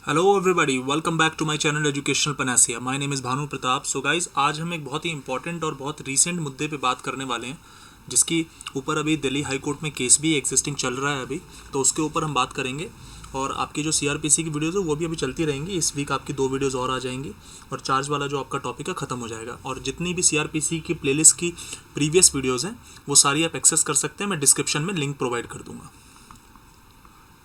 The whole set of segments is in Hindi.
Hello everybody, welcome back to my channel educational panacea. My name is Bhanu Pratap. So guys, आज हम एक बहुत ही इंपॉर्टेंट और बहुत रीसेंट मुद्दे पे बात करने वाले हैं, जिसकी ऊपर अभी दिल्ली हाई कोर्ट में केस भी एग्जिस्टिंग चल रहा है अभी, तो उसके ऊपर हम बात करेंगे। और आपकी जो सीआरपीसी की वीडियोज़ है वो भी अभी चलती रहेंगी। इस वीक आपकी 2 वीडियोज़ और आ जाएंगी और चार्ज वाला जो आपका टॉपिक है ख़त्म हो जाएगा। और जितनी भी सीआरपीसी की प्लेलिस्ट की प्रीवियस वीडियोज़ हैं वो सारी आप एक्सेस कर सकते हैं। मैं डिस्क्रिप्शन में लिंक प्रोवाइड कर दूँगा।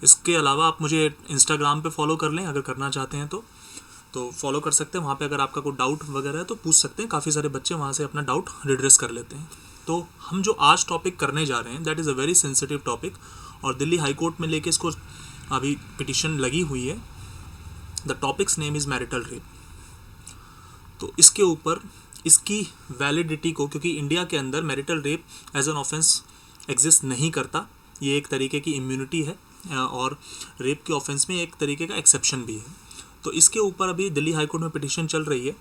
इसके अलावा आप मुझे इंस्टाग्राम पे फॉलो कर लें, अगर करना चाहते हैं तो फॉलो कर सकते हैं। वहाँ पे अगर आपका कोई डाउट वगैरह है तो पूछ सकते हैं। काफ़ी सारे बच्चे वहाँ से अपना डाउट रिड्रेस कर लेते हैं। तो हम जो आज टॉपिक करने जा रहे हैं that is a very sensitive topic, और दिल्ली हाई कोर्ट में लेके इसको अभी पिटिशन लगी हुई है। The topics name is marital rape. तो इसके ऊपर इसकी वैलिडिटी को, क्योंकि इंडिया के अंदर marital rape as an offence exist नहीं करता, ये एक तरीके की इम्यूनिटी है, और रेप के ऑफेंस में एक तरीके का एक्सेप्शन भी है। तो इसके ऊपर अभी दिल्ली हाई कोर्ट में पिटीशन चल रही है,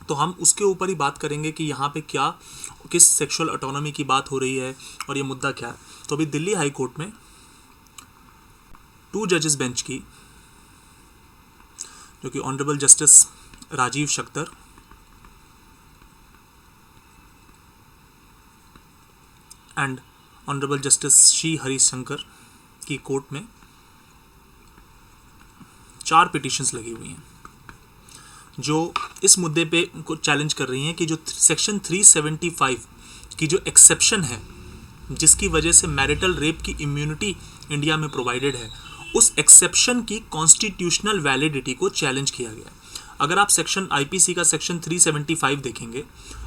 तो हम उसके ऊपर ही बात करेंगे कि यहाँ पे किस सेक्सुअल ऑटोनॉमी की बात हो रही है और ये मुद्दा क्या है। तो अभी दिल्ली हाई कोर्ट में 2 जजेस बेंच की, जो कि honourable justice Rajiv Shakdher and honourable justice Shri Harishankar की कोर्ट में 4 पिटिशंस लगी हुई हैं, जो इस मुद्दे पे को चैलेंज कर रही हैं कि जो सेक्शन 375 की जो एक्सेप्शन है, जिसकी वजह से मैरिटल रेप की इम्यूनिटी इंडिया में प्रोवाइडेड है, उस एक्सेप्शन की कॉन्स्टिट्यूशनल वैलिडिटी को चैलेंज किया गया। अगर आप सेक्शन आईपीसी का सेक्शन 375 देखेंगे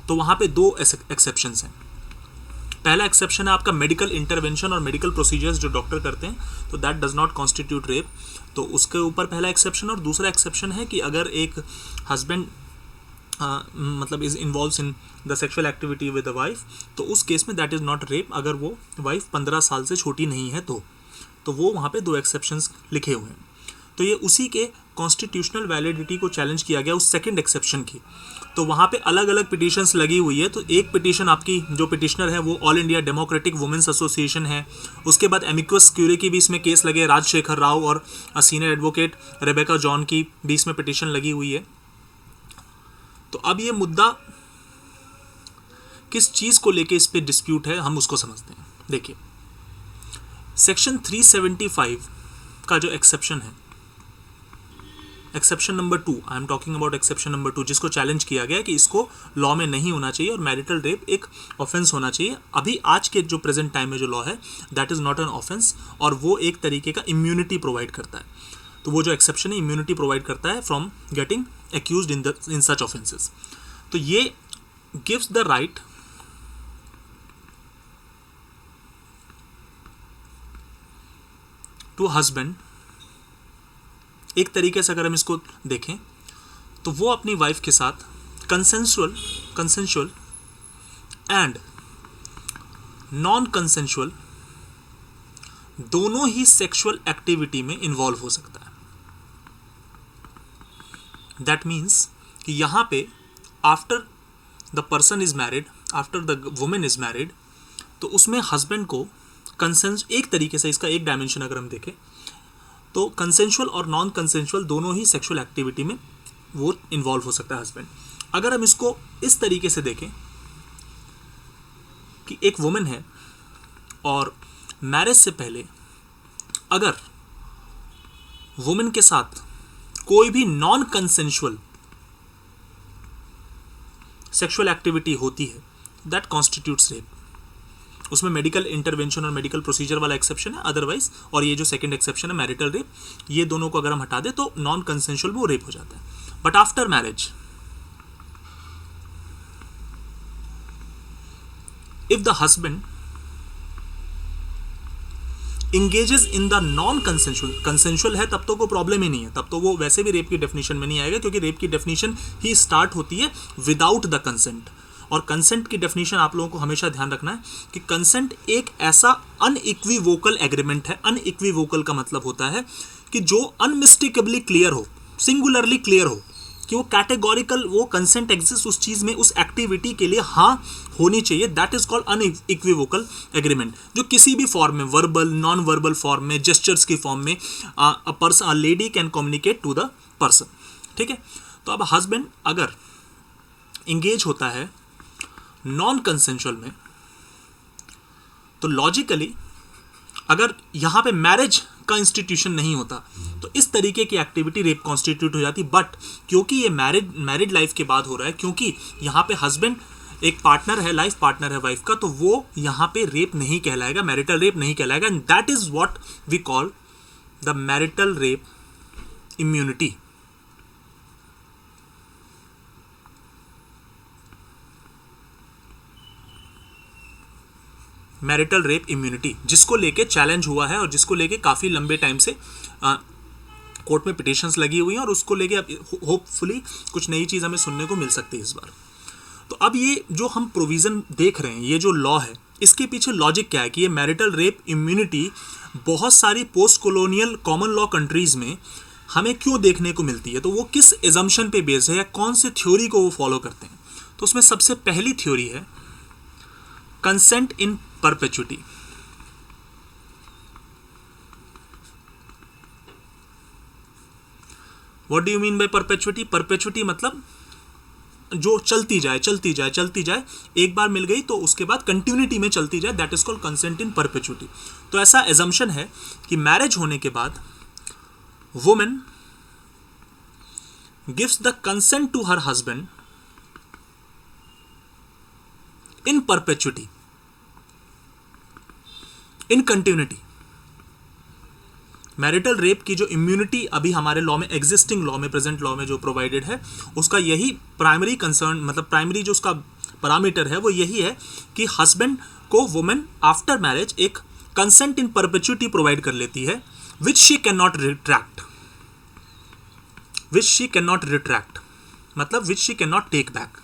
तो वहाँ पे 2 एक्सेप्शंस हैं। पहला एक्सेप्शन है आपका मेडिकल इंटरवेंशन और मेडिकल प्रोसीजर्स जो डॉक्टर करते हैं, तो that does not constitute rape. तो उसके ऊपर पहला एक्सेप्शन। और दूसरा एक्सेप्शन है कि अगर एक हस्बैंड मतलब is involve in the sexual activity with the wife, तो उस केस में दैट इज़ नॉट रेप, अगर वो वाइफ 15 साल से छोटी नहीं है तो वो वहाँ पे 2 एक्सेप्शंस लिखे हुए हैं। तो ये उसी के कॉन्स्टिट्यूशनल वैलिडिटी को चैलेंज किया गया उस सेकंड एक्सेप्शन की। तो वहाँ पे अलग अलग पिटीशंस लगी हुई है। तो एक पिटीशन आपकी जो पिटिशनर है वो All India Democratic Women's Association है। उसके बाद एमिकस क्यूरी की भी इसमें केस लगे, राजशेखर राव और सीनियर एडवोकेट रेबेका जॉन की भी इसमें पिटीशन लगी हुई है। तो अब ये मुद्दा किस चीज़ को लेके इस पर डिस्प्यूट है, हम उसको समझते हैं। देखिए, सेक्शन 375 का जो एक्सेप्शन है, exception number 2, I am talking about exception number 2, जिसको चैलेंज किया गया कि इसको लॉ में नहीं होना चाहिए और मैरिटल रेप एक ऑफेंस होना चाहिए। अभी आज के जो प्रेजेंट टाइम में जो लॉ है that is not an offence, और वो एक तरीके का इम्यूनिटी प्रोवाइड करता है। तो वो जो एक्सेप्शन है इम्यूनिटी प्रोवाइड करता है from getting accused in such offences. तो ये gives the right to husband, एक तरीके से अगर हम इसको देखें तो वो अपनी वाइफ के साथ कंसेंशुअल एंड नॉन कंसेंशुअल दोनों ही सेक्सुअल एक्टिविटी में इन्वॉल्व हो सकता है। दैट मीन्स कि यहाँ पे after the person is married, after the women is married, तो उसमें हस्बैंड को कंसेंस, एक तरीके से इसका एक डायमेंशन अगर हम देखें तो कंसेंशुअल और नॉन कंसेंशुअल दोनों ही सेक्सुअल एक्टिविटी में वो इन्वॉल्व हो सकता है हस्बैंड। अगर हम इसको इस तरीके से देखें कि एक वुमेन है और मैरिज से पहले अगर वुमेन के साथ कोई भी नॉन कंसेंशुअल सेक्सुअल एक्टिविटी होती है, दैट कॉन्स्टिट्यूट्स रेप। उसमें मेडिकल इंटरवेंशन और मेडिकल प्रोसीजर वाला एक्सेप्शन है अदरवाइज, और ये जो सेकंड एक्सेप्शन है मैरिटल रेप, ये दोनों को अगर हम हटा दें तो नॉन कंसेंशुअल वो रेप हो जाता है। But after marriage, if the husband engages in the non consensual है, तब तो कोई प्रॉब्लम ही नहीं है, तब तो वो वैसे भी रेप की डेफिनेशन में नहीं आएगा, क्योंकि रेप की डेफिनेशन ही स्टार्ट होती है विदाउट द कंसेंट। और कंसेंट की डेफिनेशन आप लोगों को हमेशा ध्यान रखना है कि कंसेंट एक ऐसा अनइक्विवोकल एग्रीमेंट है। अनइक्विवोकल का मतलब होता है कि जो अनमिस्टेकेबली क्लियर हो, सिंगुलरली क्लियर हो कि वो कैटेगोरिकल वो कंसेंट एग्जिस्ट उस चीज़ में, उस एक्टिविटी के लिए हाँ होनी चाहिए, that is called unequivocal agreement, जो किसी भी फॉर्म में, वर्बल, नॉन वर्बल फॉर्म में, जेस्चर्स की फॉर्म में a lady can communicate to the person. ठीक है, तो अब हस्बैंड अगर इंगेज होता है नॉन कंसेंशुअल में, तो लॉजिकली अगर यहाँ पे मैरिज का इंस्टीट्यूशन नहीं होता तो इस तरीके की एक्टिविटी रेप कॉन्स्टिट्यूट हो जाती। बट क्योंकि ये मैरिड लाइफ के बाद हो रहा है, क्योंकि यहाँ पे हस्बैंड एक पार्टनर है, लाइफ पार्टनर है वाइफ का, तो वो यहाँ पे रेप नहीं कहलाएगा, मैरिटल रेप नहीं कहलाएगा, and that is what we call the marital rape immunity. Marital rape immunity, जिसको लेके चैलेंज हुआ है और जिसको लेके काफ़ी लंबे टाइम से कोर्ट में पिटिशंस लगी हुई हैं, और उसको लेके अब होपफुली कुछ नई चीज़ हमें सुनने को मिल सकती है इस बार। तो अब ये जो हम प्रोविज़न देख रहे हैं, ये जो लॉ है, इसके पीछे लॉजिक क्या है कि ये मैरिटल रेप इम्यूनिटी बहुत सारी post colonial common law countries में हमें क्यों देखने को मिलती है, तो वो किस एजम्पशन पे बेस्ड है या कौन से थ्योरी को वो फॉलो करते हैं। तो उसमें सबसे पहली थ्योरी है consent in perpetuity. What do you mean by perpetuity? Perpetuity मतलब जो चलती जाए चलती जाए चलती जाए, एक बार मिल गई तो उसके बाद कंटिन्यूटी में चलती जाए, that is called consent in perpetuity. तो ऐसा एजम्पशन है कि मैरिज होने के बाद women gives the consent to her husband in perpetuity, in continuity. Marital rape की जो इम्यूनिटी अभी हमारे लॉ में, एग्जिस्टिंग लॉ में, प्रेजेंट लॉ में जो प्रोवाइडेड है, उसका यही प्राइमरी कंसर्न, मतलब प्राइमरी जो उसका पैरामीटर है वो यही है कि हस्बैंड को वुमेन आफ्टर मैरिज एक कंसेंट इन परपेचुटी प्रोवाइड कर लेती है, which she can not retract, which she can not retract मतलब which she can not take back.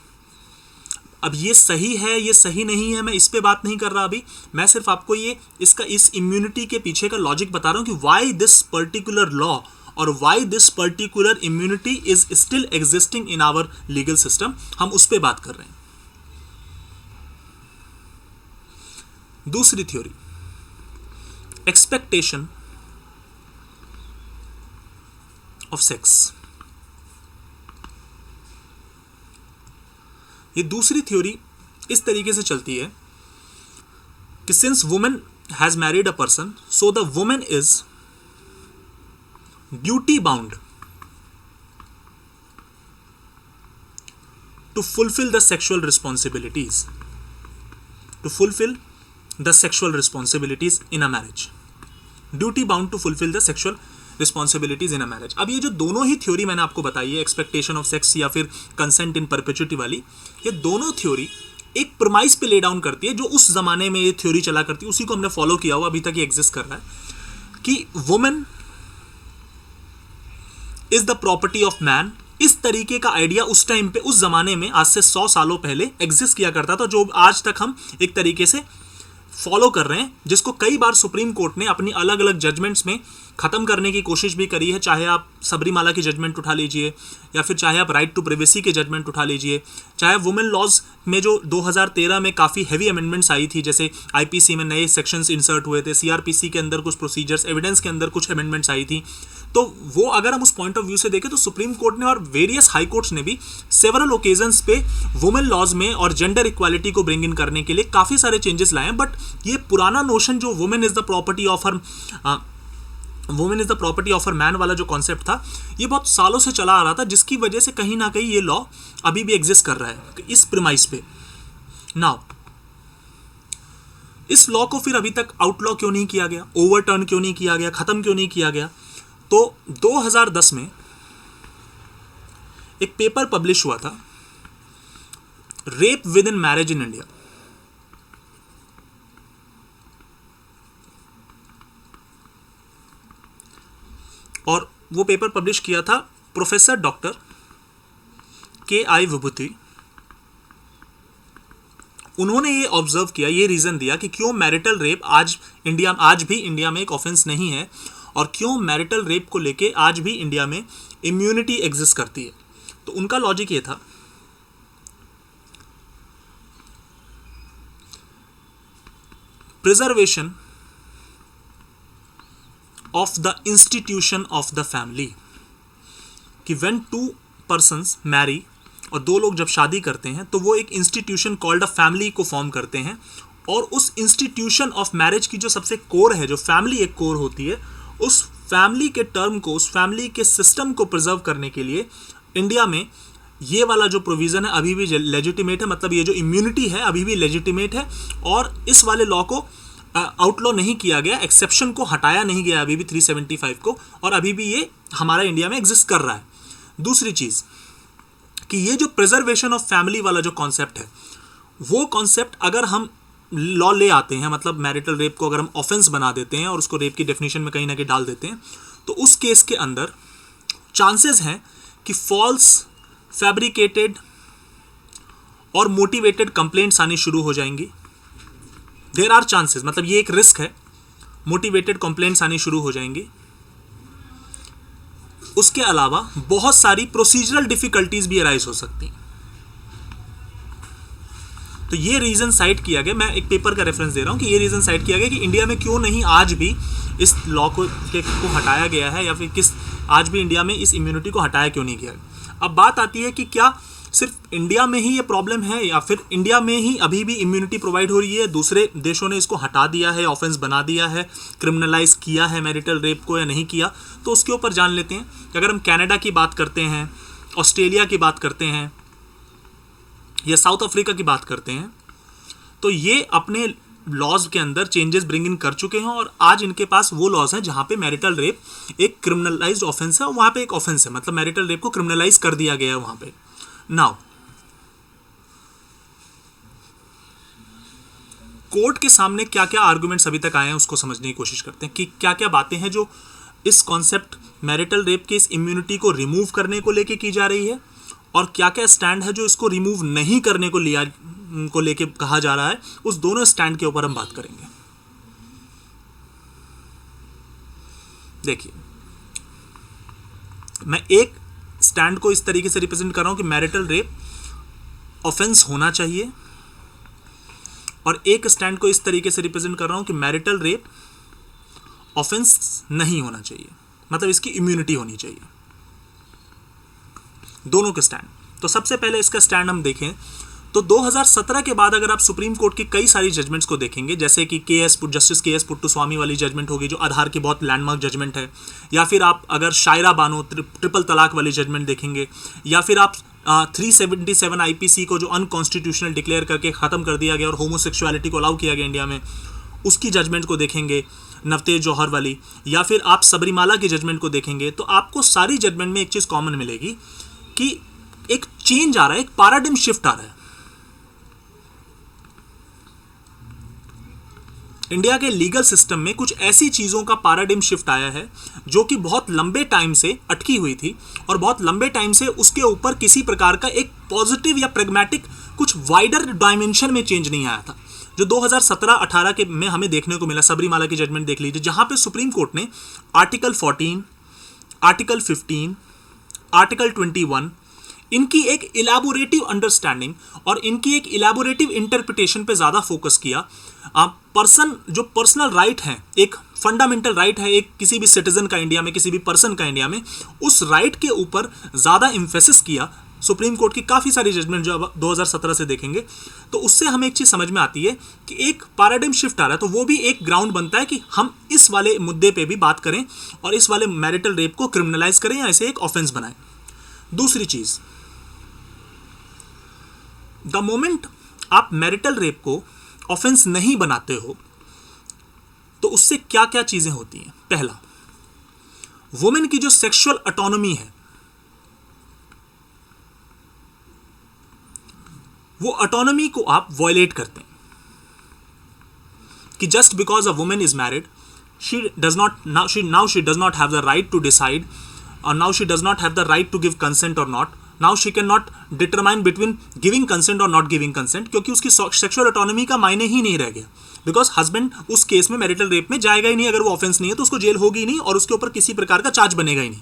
अब ये सही है, ये सही नहीं है, मैं इस पे बात नहीं कर रहा अभी, मैं सिर्फ आपको ये इसका, इस इम्यूनिटी के पीछे का लॉजिक बता रहा हूं कि व्हाई दिस पर्टिकुलर लॉ और why this particular immunity is still existing in our legal system, हम उस पे बात कर रहे हैं। दूसरी थ्योरी, एक्सपेक्टेशन ऑफ सेक्स। ये दूसरी थ्योरी इस तरीके से चलती है कि since women has married a person, so the women is duty bound to fulfil the sexual responsibilities, to fulfil the sexual responsibilities in a marriage, duty bound to fulfil the sexual responsibilities in a marriage. अब ये जो दोनों ही थ्योरी मैंने आपको बताई है, एक्सपेक्टेशन ऑफ सेक्स या फिर कंसेंट इन परपेचुटी वाली, ये दोनों थ्योरी एक प्रोमाइस पे ले डाउन करती है, जो उस जमाने में ये थ्योरी चला करती है, उसी को हमने फॉलो किया हुआ, अभी तक ये एग्जिस्ट कर रहा है, कि women is the property of man. इस तरीके का आइडिया उस टाइम पे, उस जमाने में, आज से 100 सालों पहले एग्जिस्ट किया करता था, जो आज तक हम एक तरीके से फॉलो कर रहे हैं, जिसको कई बार सुप्रीम कोर्ट ने अपनी अलग अलग जजमेंट्स में ख़त्म करने की कोशिश भी करी है। चाहे आप सबरीमाला की जजमेंट उठा लीजिए, या फिर चाहे आप राइट टू प्राइवेसी के जजमेंट उठा लीजिए, चाहे वुमेन लॉज में जो 2013 में काफ़ी हैवी अमेंडमेंट्स आई थी, जैसे आईपीसी में नए सेक्शंस इंसर्ट हुए थे, सीआरपीसी के अंदर कुछ प्रोसीजर्स, एविडेंस के अंदर कुछ अमेंडमेंट्स आई थी, तो वो अगर हम उस पॉइंट ऑफ व्यू से देखें तो सुप्रीम कोर्ट ने और वेरियस हाई कोर्ट्स ने भी सेवरल ओकेजन्स पे वुमेन लॉज में और जेंडर इक्वालिटी को ब्रिंग इन करने के लिए काफ़ी सारे चेंजेस लाए हैं। बट ये पुराना नोशन जो women is the property of her man वाला जो कॉन्सेप्ट था, ये बहुत सालों से चला आ रहा था, जिसकी वजह से कहीं ना कहीं ये लॉ अभी भी एग्जिस्ट कर रहा है इस प्रीमाइस पे। नाउ इस लॉ को फिर अभी तक आउटलॉ क्यों नहीं किया गया, ओवरटर्न क्यों नहीं किया गया, खत्म क्यों नहीं किया गया? तो 2010 में एक पेपर पब्लिश हुआ था, rape with in marriage in India. और वो पेपर पब्लिश किया था प्रोफेसर डॉक्टर KI विभूति। उन्होंने ये ऑब्जर्व किया, ये रीज़न दिया कि क्यों मैरिटल रेप आज भी इंडिया में एक ऑफेंस नहीं है, और क्यों मैरिटल रेप को लेके आज भी इंडिया में इम्यूनिटी एग्जिस्ट करती है। तो उनका लॉजिक ये था, preservation of the institution of the family, कि व्हेन टू पर्सन्स मैरी, और दो लोग जब शादी करते हैं तो वो एक इंस्टीट्यूशन कॉल्ड अ फैमिली को फॉर्म करते हैं, और उस इंस्टीट्यूशन ऑफ मैरिज की जो सबसे कोर है, जो फैमिली एक कोर होती है, उस फैमिली के टर्म को, उस फैमिली के सिस्टम को प्रिजर्व करने के लिए इंडिया में ये वाला जो प्रोविज़न है अभी भी लेजिटिमेट है, मतलब ये जो इम्यूनिटी है अभी भी लेजिटिमेट है, और इस वाले लॉ को आउटलॉ नहीं किया गया, एक्सेप्शन को हटाया नहीं गया अभी भी 375 को, और अभी भी ये हमारा इंडिया में एग्जिस्ट कर रहा है। दूसरी चीज़ कि ये जो प्रिजर्वेशन ऑफ फैमिली वाला जो कॉन्सेप्ट है, वो कॉन्सेप्ट अगर हम लॉ ले आते हैं, मतलब मैरिटल रेप को अगर हम ऑफेंस बना देते हैं और उसको रेप की डेफिनेशन में कहीं ना कहीं डाल देते हैं, तो उस केस के अंदर चांसेस हैं कि फॉल्स, फैब्रिकेटेड और मोटिवेटेड कंप्लेंट्स आनी शुरू हो जाएंगी। देयर आर चांसेस, मतलब ये एक रिस्क है, मोटिवेटेड कंप्लेंट्स आनी शुरू हो जाएंगी। उसके अलावा बहुत सारी प्रोसीजरल डिफिकल्टीज भी अराइज हो सकती हैं। तो ये रीजन साइट किया गया, मैं एक पेपर का रेफरेंस दे रहा हूं कि ये रीजन साइट किया गया कि इंडिया में क्यों नहीं आज भी इस लॉ को हटाया गया है, या फिर आज भी इंडिया में इस इम्यूनिटी को हटाया क्यों नहीं गया। अब बात आती है कि क्या सिर्फ इंडिया में ही ये प्रॉब्लम है, या फिर इंडिया में ही अभी भी इम्यूनिटी प्रोवाइड हो रही है, दूसरे देशों ने इसको हटा दिया है, ऑफेंस बना दिया है, क्रिमिनलाइज किया है मैरिटल रेप को या नहीं किया। तो उसके ऊपर जान लेते हैं कि अगर हम कनाडा की बात करते हैं, ऑस्ट्रेलिया की बात करते हैं, या साउथ अफ्रीका की बात करते हैं, तो ये अपने लॉज के अंदर चेंजेस ब्रिंग इन कर चुके हैं, और आज इनके पास वो लॉज हैं जहां पे मैरिटल रेप एक क्रिमिनलाइज्ड ऑफेंस है, और वहां पे एक ऑफेंस है, मतलब मैरिटल रेप को क्रिमिनलाइज कर दिया गया है वहां पे। नाउ कोर्ट के सामने क्या क्या आर्गुमेंट्स अभी तक आए हैं उसको समझने की कोशिश करते हैं कि क्या क्या बातें हैं जो इस कॉन्सेप्ट मैरिटल रेप के इस इम्यूनिटी को रिमूव करने को लेके की जा रही है, और क्या क्या स्टैंड है जो इसको रिमूव नहीं करने को लेके कहा जा रहा है। उस दोनों स्टैंड के ऊपर हम बात करेंगे। देखिए, मैं एक स्टैंड को इस तरीके से रिप्रेजेंट कर रहा हूं कि मैरिटल रेप ऑफेंस होना चाहिए, और एक स्टैंड को इस तरीके से रिप्रेजेंट कर रहा हूं कि मैरिटल रेप ऑफेंस नहीं होना चाहिए, मतलब इसकी इम्यूनिटी होनी चाहिए। दोनों के स्टैंड। तो सबसे पहले इसका स्टैंड हम देखें तो 2017 के बाद अगर आप सुप्रीम कोर्ट की कई सारी जजमेंट्स को देखेंगे, जैसे कि जस्टिस के एस पुट्टुस्वामी वाली जजमेंट होगी जो आधार की बहुत लैंडमार्क जजमेंट है, या फिर आप अगर शायरा बानो ट्रिपल तलाक वाली जजमेंट देखेंगे, या फिर आप 377 आईपीसी को जो अनकॉन्स्टिट्यूशनल डिक्लेयर करके ख़त्म कर दिया गया और होमोसेक्सुअलिटी को अलाउ किया गया इंडिया में, उसकी जजमेंट को देखेंगे नवतेज जौहर वाली, या फिर आप सबरीमाला की जजमेंट को देखेंगे, तो आपको सारी जजमेंट में एक चीज़ कॉमन मिलेगी कि एक चेंज आ रहा है, एक पैराडिम शिफ्ट आ रहा है। इंडिया के लीगल सिस्टम में कुछ ऐसी चीज़ों का पैराडिम शिफ्ट आया है जो कि बहुत लंबे टाइम से अटकी हुई थी, और बहुत लंबे टाइम से उसके ऊपर किसी प्रकार का एक पॉजिटिव या प्रैग्मेटिक कुछ वाइडर डायमेंशन में चेंज नहीं आया था, जो 2017-18 के में हमें देखने को मिला। सबरीमाला की जजमेंट देख लीजिए, जहां पे सुप्रीम कोर्ट ने आर्टिकल 14, आर्टिकल 15, आर्टिकल 21 इनकी एक इलैबोरेटिव अंडरस्टैंडिंग और इनकी एक इलैबोरेटिव इंटरप्रिटेशन पे ज़्यादा फोकस किया। जो पर्सनल राइट है, एक फंडामेंटल राइट है एक किसी भी सिटीजन का इंडिया में, किसी भी पर्सन का इंडिया में, उस राइट के ऊपर ज़्यादा इम्फेसिस किया। सुप्रीम कोर्ट की काफ़ी सारी जजमेंट जो अब 2017 से देखेंगे तो उससे हमें एक चीज़ समझ में आती है कि एक पैराडिम शिफ्ट आ रहा है, तो वो भी एक ग्राउंड बनता है कि हम इस वाले मुद्दे पे भी बात करें और इस वाले मैरिटल रेप को क्रिमिनलाइज करें या इसे एक ऑफेंस बनाएं। दूसरी चीज़, द मोमेंट आप मैरिटल रेप को ऑफेंस नहीं बनाते हो तो उससे क्या क्या चीज़ें होती हैं। पहला, वुमेन की जो सेक्सुअल ऑटोनॉमी है वो ऑटोनॉमी को आप वॉयलेट करते हैं कि just because a women is married she does not have the right to decide, or now she does not have the right to give consent or not. Now she cannot determine between giving consent or not giving consent, क्योंकि उसकी सेक्सुअल ऑटोनॉमी का मायने ही नहीं रह गया, बिकॉज हस्बैंड उस केस में मैरिटल रेप में जाएगा ही नहीं। अगर वो ऑफेंस नहीं है तो उसको जेल होगी ही नहीं और उसके ऊपर किसी प्रकार का चार्ज बनेगा ही नहीं।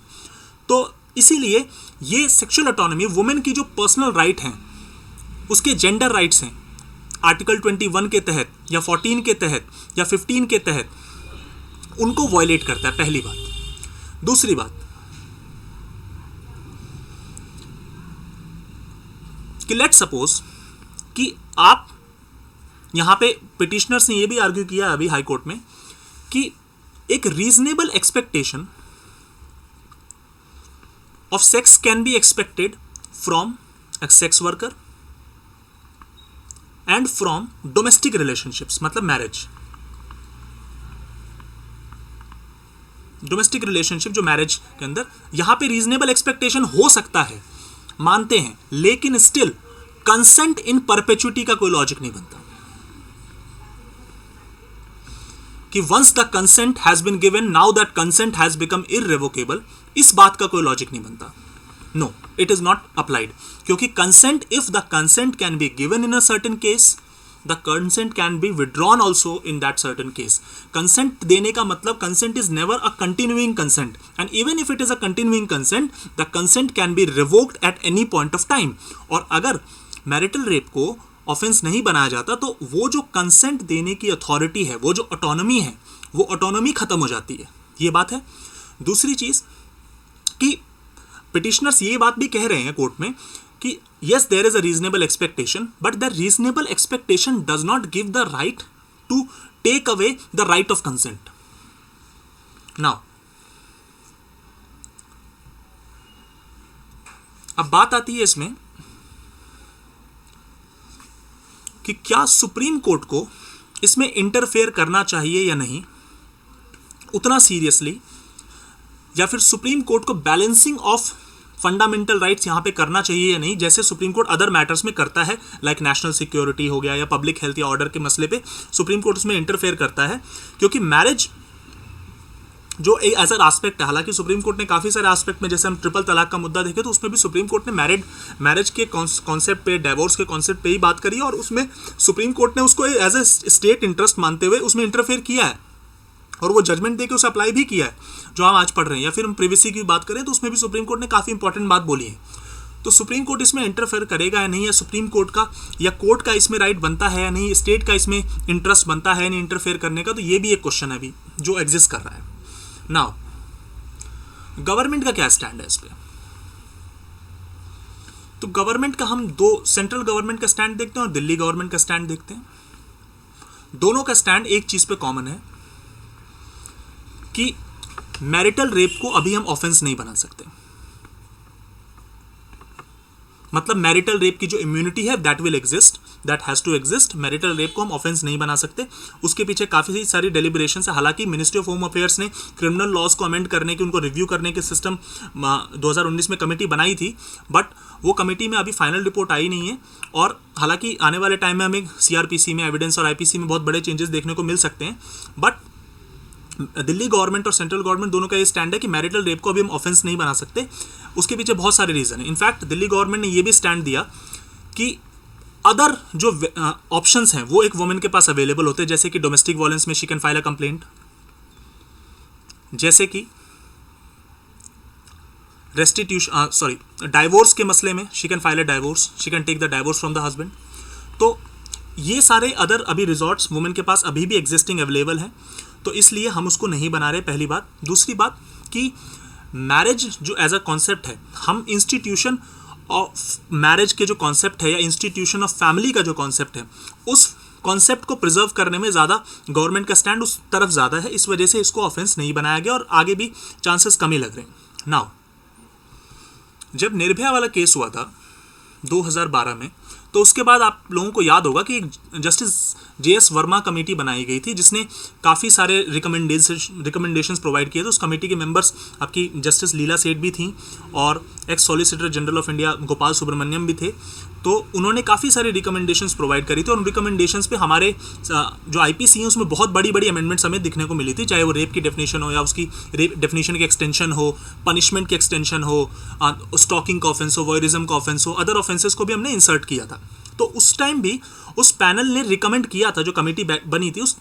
तो इसीलिए ये सेक्सुअल ऑटोनॉमी वुमेन की जो पर्सनल राइट हैं, उसके जेंडर राइट्स हैं, आर्टिकल 21 के तहत या 14 के तहत या 15 के तहत उनको वायलेट करता है, पहली बात। दूसरी बात कि लेट्स सपोज कि आप यहां पे पिटिशनर्स ने यह भी आर्ग्यू किया अभी हाई कोर्ट में कि एक reasonable expectation of sex can be expected from a sex worker and from domestic relationships, मतलब मैरिज, डोमेस्टिक रिलेशनशिप जो मैरिज के अंदर, यहां पे रीजनेबल एक्सपेक्टेशन हो सकता है, मानते हैं, लेकिन स्टिल कंसेंट इन परपेचुइटी का कोई लॉजिक नहीं बनता कि once the consent has been given now that consent has become irrevocable, इस बात का कोई लॉजिक नहीं बनता। No, it is not applied, क्योंकि consent, if the consent can be given in a certain case, the consent can be withdrawn also in that certain case. Consent देने का मतलब consent is never a continuing consent, and even if it is a continuing consent, the consent can B revoked at any point of time. और अगर मैरिटल रेप को ऑफेंस नहीं बनाया जाता तो वो जो कंसेंट देने की अथॉरिटी है, वो जो ऑटोनॉमी है, वो ऑटोनॉमी खत्म हो जाती है। ये बात है। दूसरी चीज कि पिटिशनर्स ये बात भी कह रहे हैं कोर्ट में कि yes, there is a reasonable expectation, but the reasonable expectation does not give the right to take away the right of consent. Now, अब बात आती है इसमें कि क्या सुप्रीम कोर्ट को इसमें इंटरफेयर करना चाहिए या नहीं उतना सीरियसली, या फिर सुप्रीम कोर्ट को बैलेंसिंग ऑफ फंडामेंटल राइट्स यहां पे करना चाहिए या नहीं, जैसे सुप्रीम कोर्ट अदर मैटर्स में करता है, लाइक नेशनल सिक्योरिटी हो गया या पब्लिक हेल्थ या ऑर्डर के मसले पे सुप्रीम कोर्ट उसमें इंटरफेयर करता है। क्योंकि मैरिज जो एक एज अ एस्पेक्ट है, हालांकि सुप्रीम कोर्ट ने काफ़ी सारे एस्पेक्ट में, जैसे हम ट्रिपल तलाक का मुद्दा देखें तो उसमें भी सुप्रीम कोर्ट ने मैरिज के कॉन्सेप्ट पे, डाइवोर्स के कॉन्सेप्ट पे ही बात करी, और उसमें सुप्रीम कोर्ट ने उसको एज ए स्टेट इंटरेस्ट मानते हुए उसमें इंटरफेयर किया है, और वो जजमेंट देके उसे अप्लाई भी किया है, जो हम आज पढ़ रहे हैं। या फिर हम प्रिवेसी की बात करें तो उसमें भी सुप्रीम कोर्ट ने काफ़ी इंपॉर्टेंट बात बोली है। तो सुप्रीम कोर्ट इसमें इंटरफेयर करेगा या नहीं, या सुप्रीम कोर्ट का या कोर्ट का इसमें राइट बनता है या नहीं, स्टेट का इसमें इंटरेस्ट बनता है या नहीं इंटरफेयर करने का, तो ये भी एक क्वेश्चन है अभी जो एग्जिस्ट कर रहा है। नाउ गवर्नमेंट का क्या स्टैंड है इस पर? तो गवर्नमेंट का हम दो, सेंट्रल गवर्नमेंट का स्टैंड देखते हैं और दिल्ली गवर्नमेंट का स्टैंड देखते हैं। दोनों का स्टैंड एक चीज पे कॉमन है कि मैरिटल रेप को अभी हम ऑफेंस नहीं बना सकते, मतलब मैरिटल रेप की जो इम्यूनिटी है that will exist, that has to exist. Marital rape को हम ऑफेंस नहीं बना सकते। उसके पीछे काफ़ी सारी डेलिब्रेशन है। हालांकि मिनिस्ट्री ऑफ होम अफेयर्स ने क्रिमिनल लॉज को अमेंड करने की, उनको रिव्यू करने के सिस्टम 2019 में कमेटी बनाई थी, बट वो कमेटी में अभी फाइनल रिपोर्ट आई नहीं है। और हालांकि आने वाले टाइम में हमें सीआरपीसी में, एविडेंस और आईपीसी में बहुत बड़े चेंजेस देखने को मिल सकते हैं। बट दिल्ली गवर्नमेंट और सेंट्रल गवर्नमेंट दोनों का ये स्टैंड है कि मैरिटल रेप को अभी हम ऑफेंस नहीं बना सकते। उसके पीछे बहुत सारे रीज़न है। इनफैक्ट दिल्ली गवर्नमेंट ने ये भी स्टैंड दिया कि अदर जो ऑप्शंस हैं वो एक वुमेन के पास अवेलेबल होते हैं, जैसे कि डोमेस्टिक वायलेंस में she can file a complaint, जैसे कि डाइवोर्स के मसले में she can file a divorce, she can take the divorce from the husband. तो ये सारे अदर अभी रिजॉर्ट्स वुमेन के पास अभी भी एग्जिस्टिंग अवेलेबल हैं, तो इसलिए हम उसको नहीं बना रहे, पहली बात। दूसरी बात कि मैरिज जो एज अ कॉन्सेप्ट है, हम इंस्टीट्यूशन ऑफ मैरिज के जो कॉन्सेप्ट है या इंस्टीट्यूशन ऑफ फैमिली का जो कॉन्सेप्ट है, उस कॉन्सेप्ट को प्रिजर्व करने में ज़्यादा गवर्नमेंट का स्टैंड उस तरफ ज़्यादा है। इस वजह से इसको ऑफेंस नहीं बनाया गया और आगे भी चांसेस कम ही लग रहे हैं। नाउ जब निर्भया वाला केस हुआ था 2012 में, तो उसके बाद आप लोगों को याद होगा कि जस्टिस JS वर्मा कमेटी बनाई गई थी, जिसने काफ़ी सारे रिकमेंडेशंस प्रोवाइड किए थे। उस कमेटी के मेंबर्स आपकी जस्टिस लीला सेठ भी थी और ex solicitor general of India Gopal Subramaniam भी थे। तो उन्होंने काफ़ी सारे रिकमेंडेशंस प्रोवाइड करी थी, और उन रिकमेंडेशंस पे हमारे जो IPC हैं उसमें बहुत बड़ी बड़ी अमेंडमेंट्स हमें दिखने को मिली थी, चाहे वो रेप की डेफिनेशन हो या उसकी रेप डेफिनेशन की एक्सटेंशन हो, पनिशमेंट की एक्सटेंशन हो, स्टॉकिंग का ऑफेंस हो, वॉयरिज्म का ऑफेंस हो, अदर ऑफेंसेस को भी हमने इंसर्ट किया था। तो उस टाइम भी उस पैनल ने रिकमेंड किया था, जो कमेटी बनी थी उस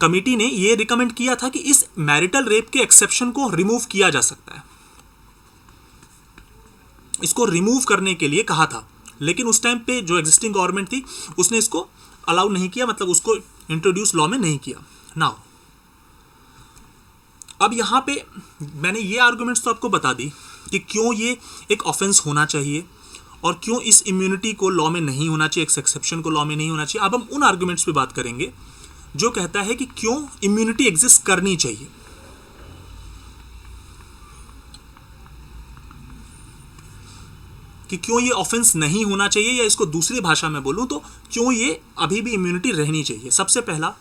कमेटी ने ये रिकमेंड किया था कि इस मैरिटल रेप के एक्सेप्शन को रिमूव किया जा सकता है। इसको रिमूव करने के लिए कहा था, लेकिन उस टाइम पे जो एग्जिस्टिंग गवर्नमेंट थी उसने इसको अलाउ नहीं किया, मतलब उसको इंट्रोड्यूस लॉ में नहीं किया। नाउ अब यहाँ पे मैंने ये आर्गुमेंट्स तो आपको बता दी कि क्यों ये एक ऑफेंस होना चाहिए और क्यों इस इम्यूनिटी को लॉ में नहीं होना चाहिए, इस एक्सेप्शन को लॉ में नहीं होना चाहिए। अब हम उन आर्गुमेंट्स पे बात करेंगे जो कहता है कि क्यों इम्यूनिटी एग्जिस्ट करनी चाहिए। कि क्यों ये ऑफेंस नहीं होना चाहिए, या इसको दूसरी भाषा में बोलूं तो क्यों ये अभी भी इम्यूनिटी रहनी चाहिए। सबसे पहला,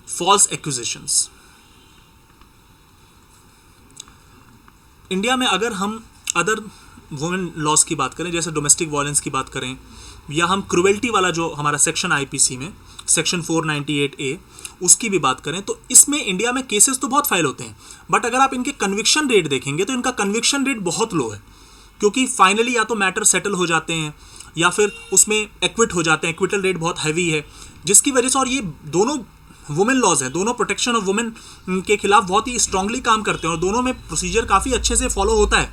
फॉल्स एक्यूजेशंस। इंडिया में अगर हम अदर वुमेन लॉज की बात करें, जैसे डोमेस्टिक वायलेंस की बात करें, या हम क्रुएल्टी वाला जो हमारा सेक्शन आईपीसी में सेक्शन 498A उसकी भी बात करें, तो इसमें इंडिया में केसेस तो बहुत फाइल होते हैं, बट अगर आप इनके कन्विक्शन रेट देखेंगे तो इनका कन्विक्शन रेट बहुत लो है, क्योंकि फाइनली या तो मैटर सेटल हो जाते हैं या फिर उसमें एक्विट हो जाते हैं, एक्विटल रेट बहुत हैवी है, जिसकी वजह से, और ये दोनों वुमेन लॉज हैं, दोनों प्रोटेक्शन ऑफ वुमेन के खिलाफ बहुत ही स्ट्रांगली काम करते हैं और दोनों में प्रोसीजर काफ़ी अच्छे से फॉलो होता है।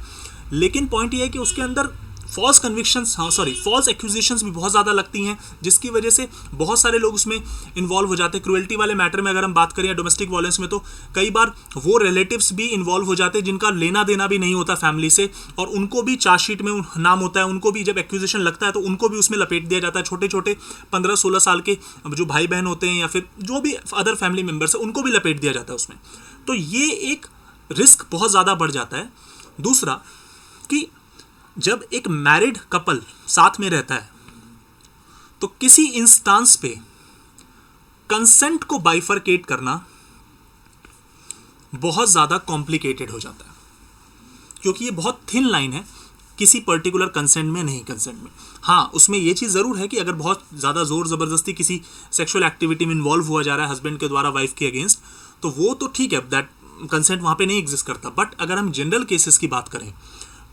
लेकिन पॉइंट ये है कि उसके अंदर फॉल्स कन्विक्शंस, फॉल्स एक्यूजेशंस भी बहुत ज़्यादा लगती हैं, जिसकी वजह से बहुत सारे लोग उसमें इन्वॉल्व हो जाते हैं। क्रुएल्टी वाले मैटर में अगर हम बात करें या डोमेस्टिक वायलेंस में, तो कई बार वो रिलेटिव्स भी इन्वॉल्व हो जाते हैं जिनका लेना देना भी नहीं होता फैमिली से, और उनको भी चार्जशीट में नाम होता है, उनको भी जब एक्यूजेशन लगता है तो उनको भी उसमें लपेट दिया जाता है। छोटे छोटे 15-16 साल के जो भाई बहन होते हैं या फिर जो भी अदर फैमिली मेम्बर्स हैं उनको भी लपेट दिया जाता है उसमें। तो ये एक रिस्क बहुत ज़्यादा बढ़ जाता है। दूसरा कि जब एक मैरिड कपल साथ में रहता है तो किसी इंस्टांस पे कंसेंट को बाइफरकेट करना बहुत ज़्यादा कॉम्प्लिकेटेड हो जाता है, क्योंकि ये बहुत थिन लाइन है किसी पर्टिकुलर कंसेंट में, नहीं कंसेंट में। हाँ, उसमें ये चीज़ ज़रूर है कि अगर बहुत ज़्यादा ज़ोर ज़बरदस्ती किसी सेक्सुअल एक्टिविटी में इन्वॉल्व हुआ जा रहा है हस्बैंड के द्वारा वाइफ के अगेंस्ट, तो वो तो ठीक है, दैट कंसेंट वहाँ पे नहीं एग्जिस्ट करता। बट अगर हम जनरल केसेस की बात करें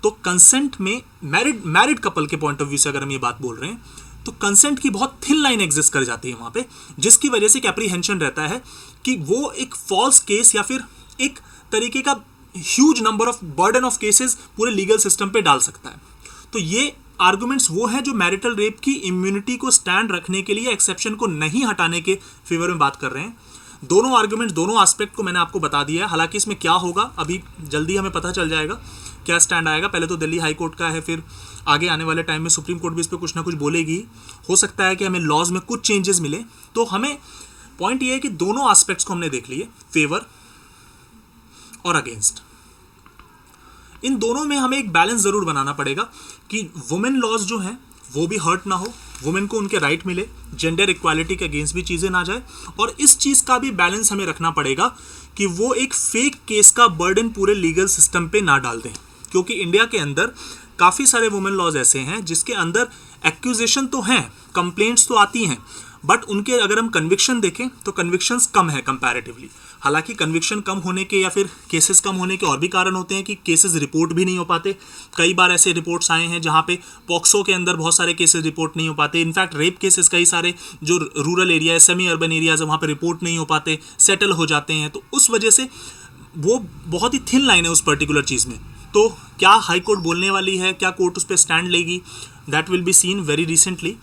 तो कंसेंट में मैरिड कपल के पॉइंट ऑफ व्यू से अगर हम ये बात बोल रहे हैं तो कंसेंट की बहुत थिन लाइन एग्जिस्ट कर जाती है वहाँ पे, जिसकी वजह से एक एप्रीहेंशन रहता है कि वो एक फॉल्स केस या फिर एक तरीके का huge number of burden of cases पूरे लीगल सिस्टम पे डाल सकता है। तो ये आर्गुमेंट्स वो हैं जो मैरिटल रेप की इम्यूनिटी को स्टैंड रखने के लिए, एक्सेप्शन को नहीं हटाने के फेवर में बात कर रहे हैं। दोनों आर्गुमेंट्स, दोनों एस्पेक्ट को मैंने आपको बता दिया है। हालांकि इसमें क्या होगा अभी जल्दी हमें पता चल जाएगा, क्या स्टैंड आएगा। पहले तो दिल्ली हाई कोर्ट का है, फिर आगे आने वाले टाइम में सुप्रीम कोर्ट भी इस पर कुछ ना कुछ बोलेगी। हो सकता है कि हमें लॉज में कुछ चेंजेस मिले। तो हमें पॉइंट ये है कि दोनों एस्पेक्ट्स को हमने देख लिए, फेवर और अगेंस्ट। इन दोनों में हमें एक बैलेंस ज़रूर बनाना पड़ेगा कि वुमेन लॉज जो हैं वो भी हर्ट ना हो, वुमेन को उनके राइट मिले, जेंडर इक्वालिटी के अगेंस्ट भी चीज़ें ना जाए, और इस चीज़ का भी बैलेंस हमें रखना पड़ेगा कि वो एक फेक केस का बर्डन पूरे लीगल सिस्टम पे ना डाल दें। क्योंकि इंडिया के अंदर काफ़ी सारे वुमेन लॉज ऐसे हैं जिसके अंदर एक्यूजेशन तो हैं, कंप्लेंट्स तो आती हैं, बट उनके अगर हम कन्विक्शन देखें तो कन्विक्शंस कम है कंपैरेटिवली। हालांकि कन्विक्शन कम होने के या फिर केसेस कम होने के और भी कारण होते हैं कि केसेस रिपोर्ट भी नहीं हो पाते। कई बार ऐसे रिपोर्ट्स आए हैं जहां पे पॉक्सो के अंदर बहुत सारे केसेस रिपोर्ट नहीं हो पाते। इनफैक्ट रेप केसेस कई सारे जो रूरल एरिया है, सेमी अर्बन एरियाज है, वहाँ पर रिपोर्ट नहीं हो पाते, सेटल हो जाते हैं। तो उस वजह से वो बहुत ही थिन लाइन है उस पर्टिकुलर चीज़ में। तो क्या हाई कोर्ट बोलने वाली है, क्या कोर्ट उस पर स्टैंड लेगी, that will be seen very recently.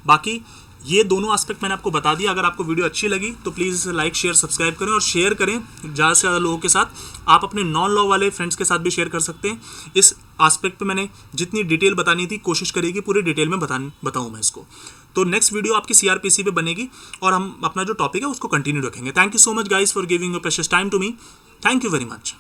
बाकी ये दोनों एस्पेक्ट मैंने आपको बता दिया। अगर आपको वीडियो अच्छी लगी तो प्लीज़ लाइक, शेयर, सब्सक्राइब करें और शेयर करें ज़्यादा से ज़्यादा लोगों के साथ। आप अपने नॉन लॉ वाले फ्रेंड्स के साथ भी शेयर कर सकते हैं। इस एस्पेक्ट पे मैंने जितनी डिटेल बतानी थी कोशिश करेगी पूरी डिटेल में बताऊँ मैं इसको। तो नेक्स्ट वीडियो आपकी CRPC पे बनेगी और हम अपना जो टॉपिक है उसको कंटिन्यू रखेंगे। Thank you so much guys for giving your precious time to me. Thank you very much.